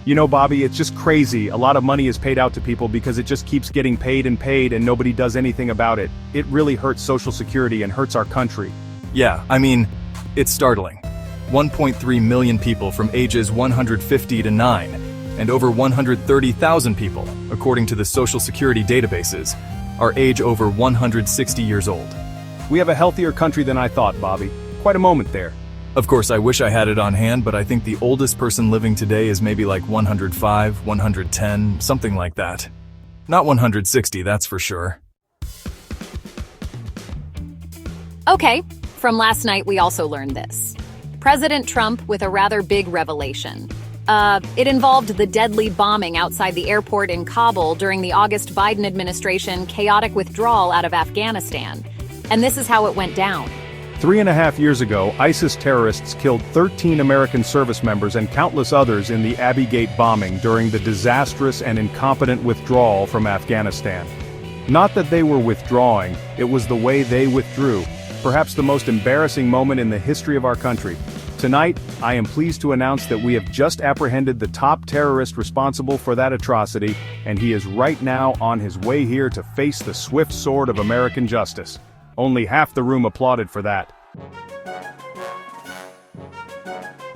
You know, Bobby, it's just crazy. A lot of money is paid out to people because it just keeps getting paid and nobody does anything about it. It really hurts Social Security and hurts our country. Yeah, I mean, it's startling. 1.3 million people from ages 150 to 9, and over 130,000 people, according to the Social Security databases, are age over 160 years old. We have a healthier country than I thought, Bobby. Quite a moment there. Of course, I wish I had it on hand, but I think the oldest person living today is maybe like 105, 110, something like that. Not 160, that's for sure. Okay, from last night we also learned this. President Trump with a rather big revelation. It involved the deadly bombing outside the airport in Kabul during the August Biden administration chaotic withdrawal out of Afghanistan. And this is how it went down. 3.5 years ago, ISIS terrorists killed 13 American service members and countless others in the Abbey Gate bombing during the disastrous and incompetent withdrawal from Afghanistan. Not that they were withdrawing, it was the way they withdrew. Perhaps the most embarrassing moment in the history of our country. Tonight, I am pleased to announce that we have just apprehended the top terrorist responsible for that atrocity, and he is right now on his way here to face the swift sword of American justice. Only half the room applauded for that.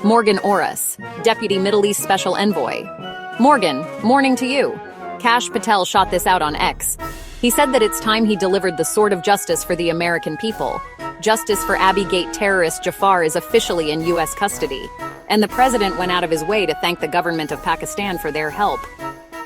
Morgan Orris, Deputy Middle East Special Envoy. Morgan, morning to you. Kash Patel shot this out on X. He said that it's time he delivered the sword of justice for the American people. Justice for Abbey Gate terrorist Jafar is officially in U.S. custody. And the president went out of his way to thank the government of Pakistan for their help.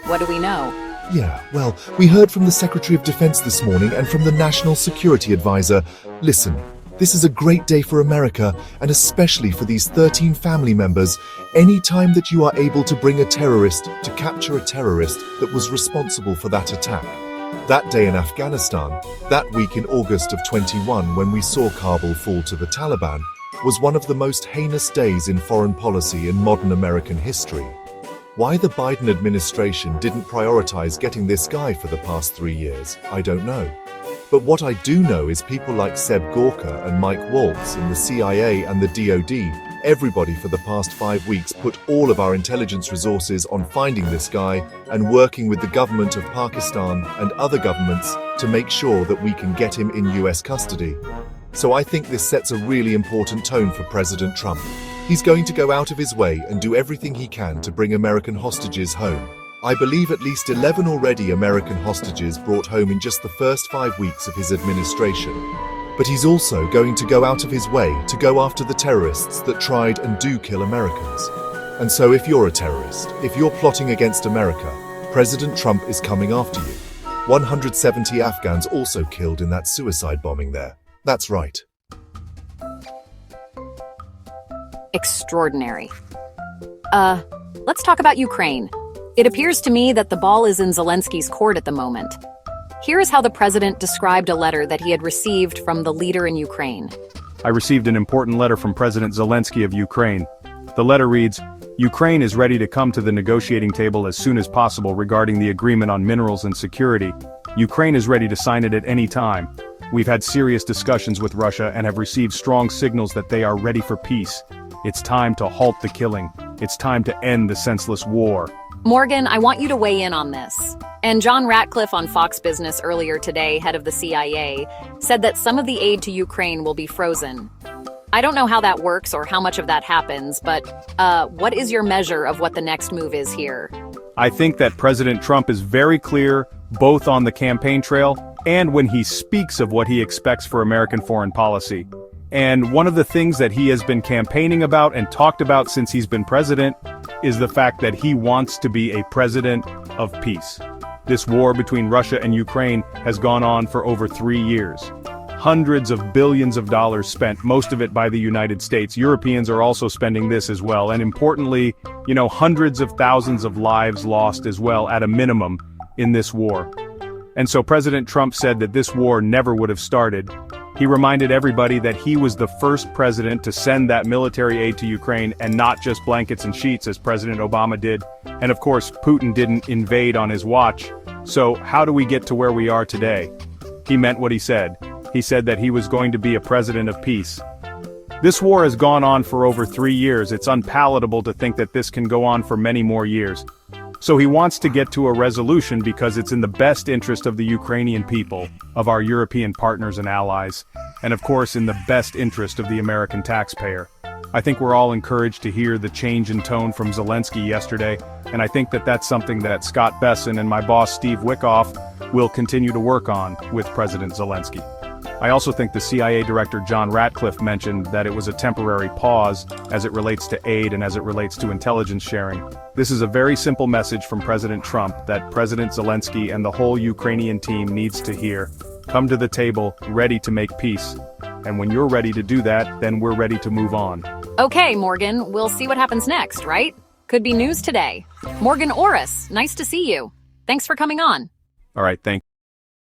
What do we know? Yeah, well, we heard from the Secretary of Defense this morning and from the National Security Advisor. Listen, this is a great day for America, and especially for these 13 family members. Any time that you are able to bring a terrorist to capture a terrorist that was responsible for that attack. That day in Afghanistan, that week in August of 21 when we saw Kabul fall to the Taliban, was one of the most heinous days in foreign policy in modern American history. Why the Biden administration didn't prioritize getting this guy for the past 3 years, I don't know. But what I do know is people like Seb Gorka and Mike Waltz in the CIA and the DoD, everybody for the past 5 weeks put all of our intelligence resources on finding this guy and working with the government of Pakistan and other governments to make sure that we can get him in US custody. So I think this sets a really important tone for President Trump. He's going to go out of his way and do everything he can to bring American hostages home. I believe at least 11 already American hostages brought home in just the first 5 weeks of his administration. But he's also going to go out of his way to go after the terrorists that tried and do kill Americans. And so if you're a terrorist, if you're plotting against America, President Trump is coming after you. 170 Afghans also killed in that suicide bombing there. That's right. Extraordinary. Let's talk about Ukraine. It appears to me that the ball is in Zelensky's court at the moment. Here's how the president described a letter that he had received from the leader in Ukraine. I received an important letter from President Zelensky of Ukraine. The letter reads, Ukraine is ready to come to the negotiating table as soon as possible regarding the agreement on minerals and security. Ukraine is ready to sign it at any time. We've had serious discussions with Russia and have received strong signals that they are ready for peace. It's time to halt the killing. It's time to end the senseless war. Morgan, I want you to weigh in on this. And John Ratcliffe on Fox Business earlier today, head of the CIA, said that some of the aid to Ukraine will be frozen. I don't know how that works or how much of that happens, but what is your measure of what the next move is here? I think that President Trump is very clear, both on the campaign trail and when he speaks of what he expects for American foreign policy. And one of the things that he has been campaigning about and talked about since he's been president is the fact that he wants to be a president of peace. This war between Russia and Ukraine has gone on for over 3 years. Hundreds of billions of dollars spent, most of it by the United States. Europeans are also spending this as well. And importantly, hundreds of thousands of lives lost as well at a minimum in this war. And so President Trump said that this war never would have started. He reminded everybody that he was the first president to send that military aid to Ukraine and not just blankets and sheets as President Obama did. And of course, Putin didn't invade on his watch. So how do we get to where we are today? He meant what he said. He said that he was going to be a president of peace. This war has gone on for over 3 years. It's unpalatable to think that this can go on for many more years. So he wants to get to a resolution because it's in the best interest of the Ukrainian people, of our European partners and allies, and of course in the best interest of the American taxpayer. I think we're all encouraged to hear the change in tone from Zelensky yesterday, and I think that that's something that Scott Bessent and my boss Steve Wickoff will continue to work on with President Zelensky. I also think the CIA Director John Ratcliffe mentioned that it was a temporary pause as it relates to aid and as it relates to intelligence sharing. This is a very simple message from President Trump that President Zelensky and the whole Ukrainian team needs to hear. Come to the table, ready to make peace. And when you're ready to do that, then we're ready to move on. Okay, Morgan, we'll see what happens next, right? Could be news today. Morgan Orris, nice to see you. Thanks for coming on. All right, thank you.